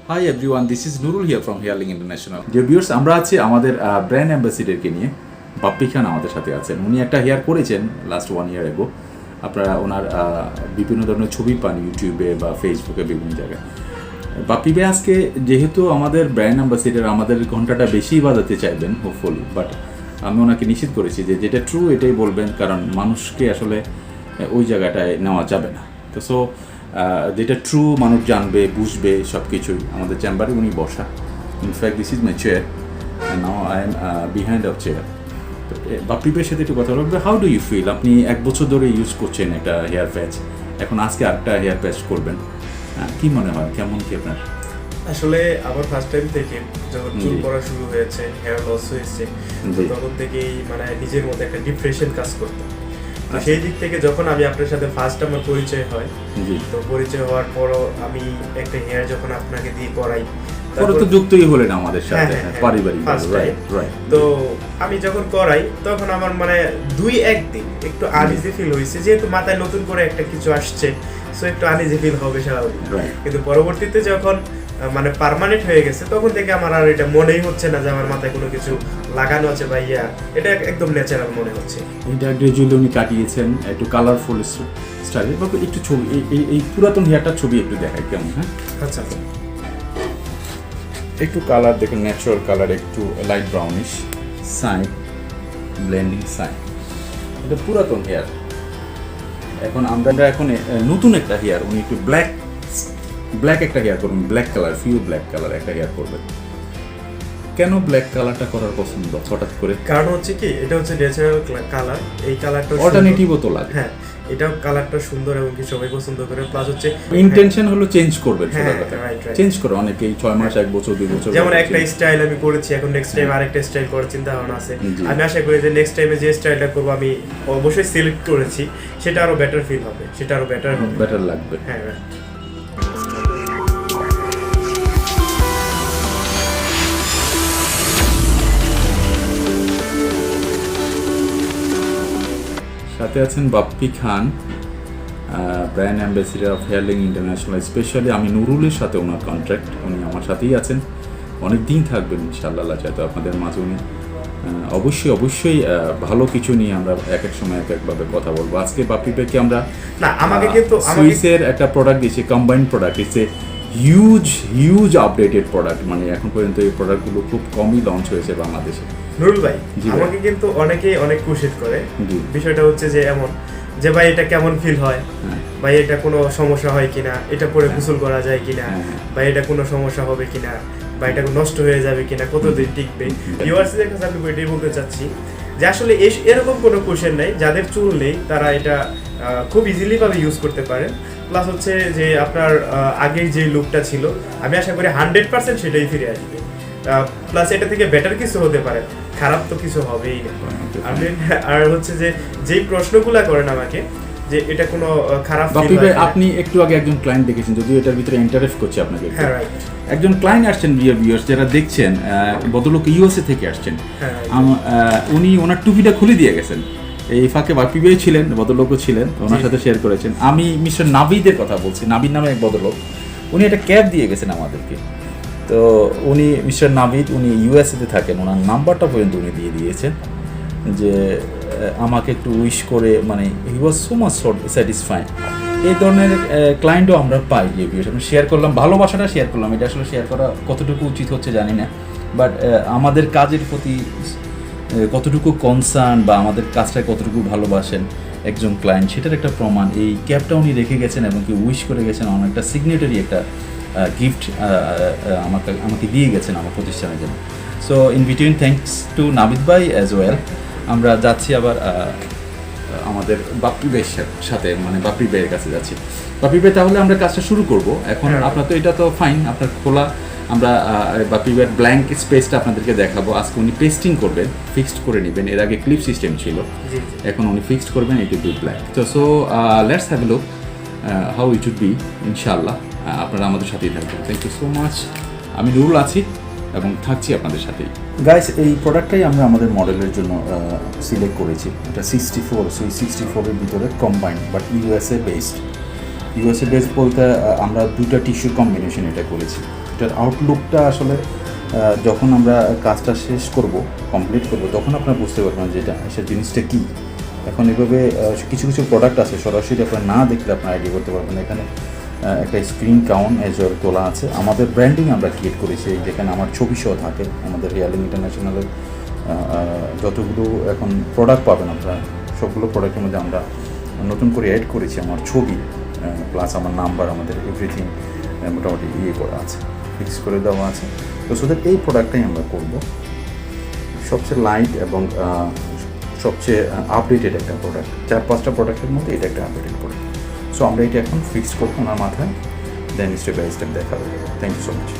Hi everyone, this is Nurul here from Healing International. Dear viewers, আমরা আছি আমাদের brand অ্যাম্বাসিডারকে নিয়ে। বাপ্পি খান আমাদের সাথে আছেন। উনি একটা হেয়ার করেছেন লাস্ট 1 year ago। আপনারা ওনার বিভিন্ন ধরনের ছবি পান ইউটিউবে বা ফেসবুকে বিভিন্ন জায়গায়। বাপ্পি ভাই আজকে যেহেতু আমাদের ব্র্যান্ড অ্যাম্বাসিডার, আমাদের ঘন্টাটা বেশি বাজাতে চাইবেন হোপফুলি, বাট আমি ওনাকে নিশ্চিত করেছি যে যেটা ট্রু এটাই বলবেন, কারণ মানুষকে আসলে ওই জায়গাটায় নেওয়া যাবে না। তো সো যেটা ট্রু মানুষ জানবে, বুঝবে সব কিছুই। আমাদের চেম্বারে উনি বসা। In fact this is my chair and now I am behind our chair. তো বাপ্পি ভাইয়ের সাথে একটু কথা বলবো। How do you feel? আপনি 1 বছর ধরে ইউজ করছেন একটা হেয়ার প্যাচ, এখন আজকে আরেকটা হেয়ার প্যাচ করবেন, কি মনে হয়, কেমন কি আপনার? আসলে আমার ফার্স্ট টাইম থেকে যখন চুল পড়া শুরু হয়েছে, হেয়ার লস হয়েছে, তখন থেকেই মানে নিজের মধ্যে একটা ডিপ্রেশন কাজ করতো। তো সেই দিক থেকে যখন আমি আপনার সাথে ফার্স্ট আমার পরিচয় হয়, তো পরিচয় হওয়ার পরও আমি একটা হেয়ার যখন আপনাকে দিয়ে করাই, তারপর তো যুক্তই হলেন আমাদের সাথে পারিবারিক ভাবে। তো আমি যখন করাই তখন আমার মানে 2-1 দিন একটু আনইজি ফিল হয়েছে, যেহেতু মাথায় নতুন করে একটা কিছু আসছে, সো একটু আনইজি ফিল হবে স্বাভাবিক। কিন্তু পরবর্তীতে যখন মানে পার্মানেন্ট হয়ে গেছে, তখন থেকে আমার আর এটা মনেই হচ্ছে না যে আমার মাথায় কোনো কিছু লাগানো আছে বা এটা একদম ন্যাচারাল মনে হচ্ছে। এটা গ্রাজুয়ালি উনি কাটিয়েছেন একটু কালারফুল স্টাইলে। বাকি একটু ছবি, এই পুরাতন হেয়ারটার ছবি একটু দেখাই কেমন। হ্যাঁ আচ্ছা, একটু কালার দেখুন, ন্যাচারাল কালার, একটু light brownish side blending side. এটা পুরাতন হেয়ার। এখন আমরা এখন নতুন একটা হেয়ার, উনি একটু ব্ল্যাক একটা হেয়ার করবেন, black colour, few black colour একটা হেয়ার করবেন। কেন ব্ল্যাক কালারটা করার পছন্দ হঠাৎ করে? কারণ হচ্ছে কি, এটা হচ্ছে ন্যাচারাল কালার, এই কালারটা অল্টারনেটিভও তো লাগে। হ্যাঁ, এটাও কালারটা সুন্দর এবং কি সবাই পছন্দ করে। প্লাস হচ্ছে ইন্টেনশন হলো চেঞ্জ করবেন, হ্যাঁ, চেঞ্জ করে অনেকেই 6 মাস, 1 বছর, 2 বছর। যেমন একটা স্টাইল আমি করেছি, এখন নেক্সট টাইম আরেকটা স্টাইল করার চিন্তা ভাবনা আছে। আমি আশা করি যে নেক্সট টাইমে যে স্টাইলটা করব আমি অবশ্যই সিলেক্ট করেছি, সেটা আরো বেটার ফিল হবে, সেটা আরো বেটার লাগবে। হ্যাঁ, সাথে আছেন Bappi Khan, brand ambassador of Hairling International. Specially আমি নুরুলের সাথে ওনার কন্ট্রাক্ট, উনি আমার সাথেই আছেন, অনেক দিন থাকবেন ইনশাআল্লাহ। চাইতো আপনাদের মাঝে উনি অবশ্যই ভালো কিছু নিয়ে আমরা এক সময় একভাবে কথা বলবো। আজকে বাপ্পি ভাইকে আমরা আমাকে কিন্তু সুইসের একটা প্রোডাক্ট দিয়েছি, combined product. It's a huge updated product. মানে এখন পর্যন্ত এই প্রোডাক্টগুলো খুব কমই লঞ্চ হয়েছে বাংলাদেশে। নুরুল ভাই, আমাকে কিন্তু অনেকেই অনেক কোশ্চেন করে। বিষয়টা হচ্ছে যে এমন যে ভাই এটা কেমন ফিল হয়, ভাই এটা কোনো সমস্যা হয় কিনা, এটা পরে গোসল করা যায় কিনা, বা এটা কোনো সমস্যা হবে কিনা, বা এটা নষ্ট হয়ে যাবে কিনা, কতদিন টিকবে। ভিউয়ার্সদের কাছে আমি এটাই বলতে চাচ্ছি যে আসলে এরকম কোনো কোশ্চেন নাই। যাদের চুল নেই তারা এটা খুব ইজিলি ভাবে ইউজ করতে পারেন। প্লাস হচ্ছে যে আপনার আগের যে লুকটা ছিল, আমি আশা করি 100% সেটাই ফিরে আসবে। প্লাস এটা থেকে বেটার কিছু হতে পারে, খারাপ তো কিছু হবেই না। আর হচ্ছে যে যেই প্রশ্নগুলা করেন আমাকে যে এটা কোনো খারাপ ফিল হয়। আপনি একটু আগে একজন ক্লায়েন্ট দেখেছেন, যদিও এটার ভিতরে ইন্টারেস্ট করছে আপনাকে। হ্যাঁ, রাইট। একজন ক্লায়েন্ট আসছেন, ভিউয়ার্স যারা দেখছেন, ভদ্রলোক ইউএসএ থেকে আসছেন। উনি ওনার টুপিটা খুলে দিয়ে গেছেন। এই ফাঁকে বাপ্পি ভাই ছিলেন, ভদ্রলোকও ছিলেন, ওনার সাথে শেয়ার করেছেন। আমি মিস্টার নাবিদের কথা বলছি। নাবিদ নামে এক ভদ্রলোক, উনি একটা ক্যাব দিয়ে গেছেন আমাদেরকে। তো উনি মিস্টার নাবিদ, উনি ইউএসএতে থাকেন, ওনার নাম্বারটা পর্যন্ত উনি দিয়ে দিয়েছেন যে আমাকে একটু উইশ করে, মানে হি ওয়াজ সো মাচ স্যাটিসফাইড। এই ধরনের ক্লায়েন্টও আমরা পাই। যে আমি শেয়ার করলাম, ভালোবাসাটা শেয়ার করলাম। এটা আসলে শেয়ার করা কতটুকু উচিত হচ্ছে জানি না, বাট আমাদের কাজের প্রতি কতটুকু কনসার্ন বা আমাদের কাজটায় কতটুকু ভালোবাসেন একজন ক্লায়েন্ট, সেটার একটা প্রমাণ এই ক্যাবটা উনি রেখে গেছেন এবং কি উইশ করে গেছেন। অনেকটা সিগনেটারি একটা গিফট আমাকে দিয়ে গেছেন আমার প্রতিষ্ঠানের জন্য। So in between thanks to Nabid ভাই অ্যাজ ওয়েল। আমরা যাচ্ছি আবার আমাদের বাপ্পি ভাইয়ের সাথে, মানে বাপ্পি ভাইয়ের কাছে যাচ্ছি। বাপ্পি ভাই, তাহলে আমরা কাজটা শুরু করব এখন। আপনার তো এটা তো ফাইন, আপনার খোলা। আমরা বাপ্পি ভাইয়ের ব্ল্যাঙ্ক স্পেসটা আপনাদেরকে দেখাবো। আজকে উনি পেস্টিং করবেন, ফিক্সড করে নেবেন। এর আগে ক্লিপ সিস্টেম ছিল, এখন উনি ফিক্সড করবেন। It will be black. So let's have a look how it would be ইনশাআল্লাহ। আপনারা আমাদের সাথেই থাকবেন। Thank you so much. আমি নুরুল আছি এবং থাকছি আপনাদের সাথেই। গাইস, এই প্রোডাক্টটাই আমরা আমাদের মডেলের জন্য সিলেক্ট করেছি। এটা 64, সেই 64-এর ভিতরে কম্বাইন্ড, বাট ইউএসএ বেসড বলতে আমরা 2টা টিস্যু কম্বিনেশন এটা করেছি। এটার আউটলুকটা আসলে যখন আমরা কাজটা শেষ করব, কমপ্লিট করব, তখন আপনারা বুঝতে পারবেন যে এটা সে জিনিসটা কী। এখন এভাবে কিছু কিছু প্রোডাক্ট আছে সরাসরি আপনারা না দেখলে আপনারা আইডিয়া করতে পারবেন। এখানে একটা স্ক্রিন কাউন্ট এজর তোলা আছে, আমাদের ব্র্যান্ডিং আমরা ক্রিয়েট করেছি, যেখানে আমার ছবি সহ থাকে। আমাদের রিয়ালিং ইন্টারন্যাশনালের যতগুলো এখন প্রোডাক্ট পাবেন আপনারা, সবগুলো প্রোডাক্টের মধ্যে আমরা নতুন করে অ্যাড করেছি আমার ছবি প্লাস আমার নাম্বার, আমাদের এভরিথিং মোটামুটি করা আছে, ফিক্স করে দেওয়া আছে। তো সো দ্যাট এই প্রোডাক্টটাই আমরা করব। সবচেয়ে লাইট এবং সবচেয়ে আপডেটেড একটা প্রোডাক্ট, 4-5টা প্রোডাক্টের মধ্যে এটা একটা আপডেটেড প্রোডাক্ট। সো আমরা এটা এখন ফিক্স করবো ওনার মাথায়, দেন স্টেপ বাই স্টেপ দেখাবো। Thank you so much.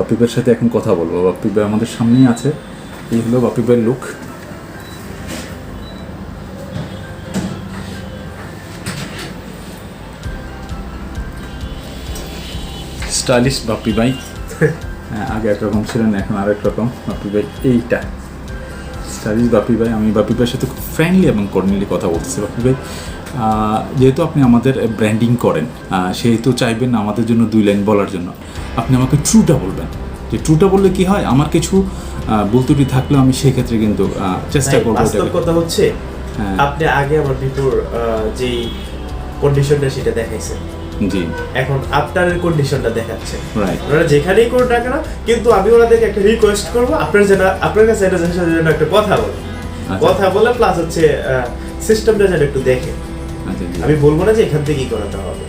Bappi ভাইয়ের সাথে এখন কথা বলবো। বাপি ভাই আমাদের সামনেই আছে, এই হলো বাপি ভাইয়ের লুক। স্টাইলিশ বাপি ভাই। হ্যাঁ, আগে একরকম ছিলেন, এখন আরেক রকম বাপি ভাই। এইটা স্টাইলিশ বাপি ভাই। আমি বাপি ভাইয়ের সাথে খুব ফ্রেন্ডলি এবং কর্ডিনেটলি কথা বলতেছি। বাপি ভাই, যেহেতু আপনি আমাদের ব্র্যান্ডিং করেন, সেহেতু চাইবেন আমাদের জন্য 2 লাইন বলার জন্য। আপনি আমাকে ট্রুটা বলবেন, যে ট্রুটা বললে কি হয়, আমার কিছু বলতুটি থাকলেও আমি সেক্ষেত্রে কিন্তু চেষ্টা করবো। বাস্তব কথা হচ্ছে, আপনি আগে আমার বিপুর যেই কন্ডিশনটা সেটা দেখাইছেন, জি, এখন আপনার কন্ডিশনটা দেখাচ্ছে। ওনারা যেখানেই করুন না কেন, কিন্তু আমি ওনাদেরকে একটা রিকোয়েস্ট করবো, আপনার কাছে এটা যেন একটা কথা বলে, কথা বলে প্লাস হচ্ছে সিস্টেমটা যেন একটু দেখে। আমি বলবো না যে এখান থেকেই করাতে হবে,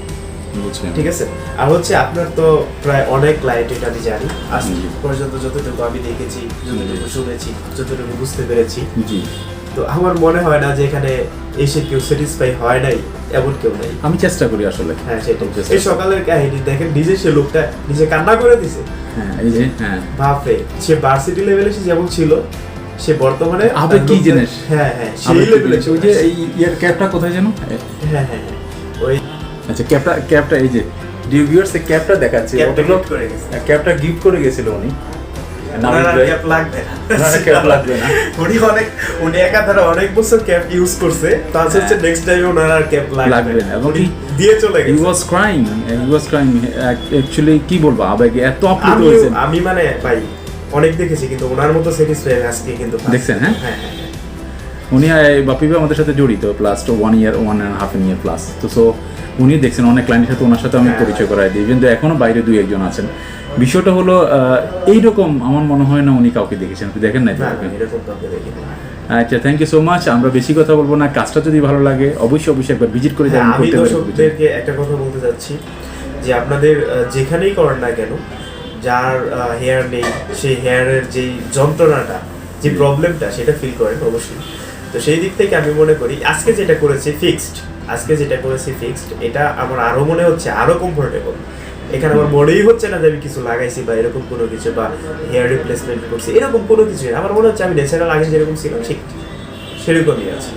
ঠিক আছে? আর হচ্ছে আপনার তো প্রায় অনেক ক্লায়েন্ট, এটা আমি জানি। আজ পর্যন্ত যতটুকু আমি দেখেছি, যতটুকু শুনেছি, যতটুকু বুঝতে পেরেছি, তো আমার মনে হয় না যে এখানে এসে কেউ স্যাটিসফাই হয় নাই, এমন কেউ নাই। আমি চেষ্টা করি আসলে। হ্যাঁ, সেটাই। এই সকালের কাহিনী দেখেন, নিজে সে লোকটা নিজে কান্না করে দিছে। হ্যাঁ, এই যে বাপরে, সে ভার্সিটি লেভেলে সে যেমন ছিল, সে বর্তমানে আবে কি জিনিস। হ্যাঁ, সেই লেভেলে। ওই যে এই ইয়ার ক্যাপটা কোথায় জানো? হ্যাঁ, ওই আচ্ছা, ক্যাপটা এই যে ভিউয়ার্স এর ক্যাপটা দেখাচ্ছে। ক্যাপটা গিফট করে গেছিল উনি। উনি একাধারে অনেক বছর ক্যাপ ইউজ করছে, তার হচ্ছে নেক্সট টাইম ওনার আর ক্যাপ লাগবে না এবং দিয়ে চলে গেছে। হি ওয়াজ ক্রাইং অ্যাকচুয়ালি। কি বলবো, আবেগে এত আপ্লুত হয়েছে। আমি মানে ভাই অনেক দেখেছি, কিন্তু ওনার মতো স্যাটিসফাই আজকে কিন্তু দেখছেন। হ্যাঁ, উনি বাপি ভাই আমাদের সাথে জড়িত প্লাস 1.5 ইয়ার প্লাস। তো সো উনি দেখছেন অনেক ক্লায়েন্টের সাথে, ওনার সাথে আমি পরিচয় করাই দিই, কিন্তু এখনো বাইরে 2-1 জন আছেন। বিষয়টা হলো এইরকম আমার মনে হয় না উনি কাউকে দেখেছেন। আপনি দেখেন নাই? আচ্ছা, থ্যাংক ইউ সো মাচ। আমরা বেশি কথা বলবো না, কাজটা যদি ভালো লাগে অবশ্যই একবার ভিজিট করে যাবেন। আমি দর্শকদেরকে একটা কথা বলতে চাচ্ছি যে আপনাদের যেখানেই করেন না কেন, যার হেয়ার নেই, সেই হেয়ারের যেই যন্ত্রণাটা, যে প্রবলেমটা, সেটা ফিল করেন অবশ্যই। তো সেই দিক থেকে আমি মনে করি আজকে যেটা করেছি ফিক্সড, এটা আমার আরো মনে হচ্ছে আরো কমফোর্টেবল। এখানে আমার মনেই হচ্ছে না যে আমি কিছু লাগাইছি বা এরকম কোনো কিছু, বা হেয়ার রিপ্লেসমেন্ট করছি, এরকম কোনো কিছু। আমার মনে হচ্ছে আমি ন্যাচারাল আগে যেরকম ছিলাম ঠিক সেরকমই আছে।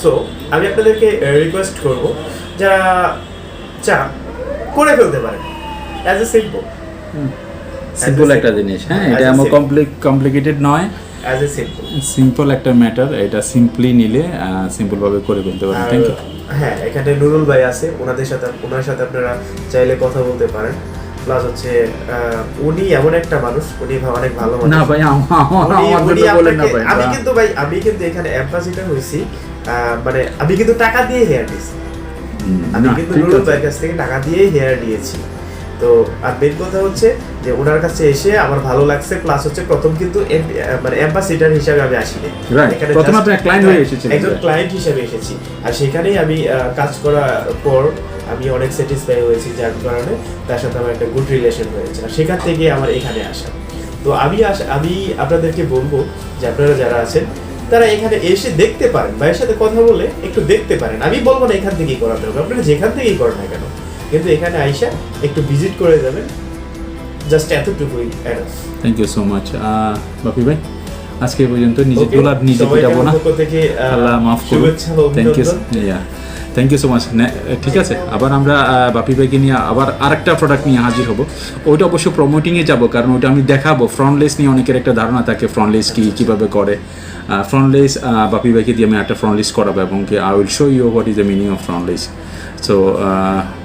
সো আমি আপনাদেরকে রিকোয়েস্ট করবো, যারা চান করে ফেলতে পারেন, অ্যাজ এ সিম্পল একটা জিনিস। হ্যাঁ, এটা আমার কমপ্লিকেটেড নয়, অ্যাজ এ সিম্পল একটা ম্যাটার। এটা সিম্পলি নিলে সিম্পল ভাবে করে ফেলতে পারেন। Thank you. হ্যাঁ, এখানে নুরুল ভাই আছে, ওনার সাথে আপনারা চাইলে কথা বলতে পারেন। প্লাস হচ্ছে উনি এমন একটা মানুষ, উনি অনেক ভালো মানুষ। না ভাই, আমি কিন্তু এখানে অ্যাম্বাসিডার হইছি, মানে আমি কিন্তু টাকা দিয়ে হেয়ার দিয়েছি। আমি কিন্তু নুরুল ভাইয়ের কাছ থেকে টাকা দিয়ে হেয়ার দিয়েছি। তো আর মেন কথা হচ্ছে যে ওনার কাছে এসে আমার ভালো লাগছে, প্লাস হচ্ছে প্রথম কিন্তু মানে অ্যাম্বাসিডার হিসেবে আমি আসিনি, এখানে প্রথম আপনি ক্লায়েন্ট হয়ে এসেছিলেন, একজন ক্লায়েন্ট হিসেবে এসেছি। আর সেখানেই আমি কাজ করার পর আমি অনেক স্যাটিসফাই হয়েছি, যার কারণে তার সাথে আমার একটা গুড রিলেশন হয়েছে। আর সেখান থেকে আমার এখানে আসা। তো আমি আপনাদেরকে বলবো যে আপনারা যারা আছেন তারা এখানে এসে দেখতে পারেন, ভাইয়ের সাথে কথা বলে একটু দেখতে পারেন। আমি বলবো না এখান থেকেই করাতে হবে, আপনারা যেখান থেকেই করেন না কেন, কিন্তু এখানে আইসা একটু ভিজিট করে যাবেন, জাস্ট এতটুকুই। থ্যাংক ইউ সো মাচ বাপি ভাই। আজকে পর্যন্ত নিজে তোলা নিজে পিটাবো না, আল্লাহ মাফ করুন। Thank you so much. ঠিক আছে, আবার আমরা বাপি ভাইকে নিয়ে আবার আরেকটা প্রোডাক্ট নিয়ে হাজির হব। ওইটা অবশ্য প্রমোটিংয়ে যাব, কারণ ওইটা আমি দেখাবো। ফ্রন্টলেস নিয়ে অনেকের একটা ধারণা থাকে, ফ্রন্টলেস কীভাবে করে। ফ্রন্টলেস বাপি ভাইকে দিয়ে আমি একটা ফ্রন্টলেস করাবো, এবং কি I will show you what is the meaning of front lace. So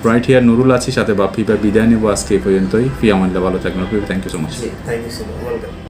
right here Nurul আছি, সাথে বাপি ভাই। বিদায় নেবো আজকে এই পর্যন্তই। ফি আমাদের ভালো থাকবেন। Thank you so much. Thank you so much. Welcome.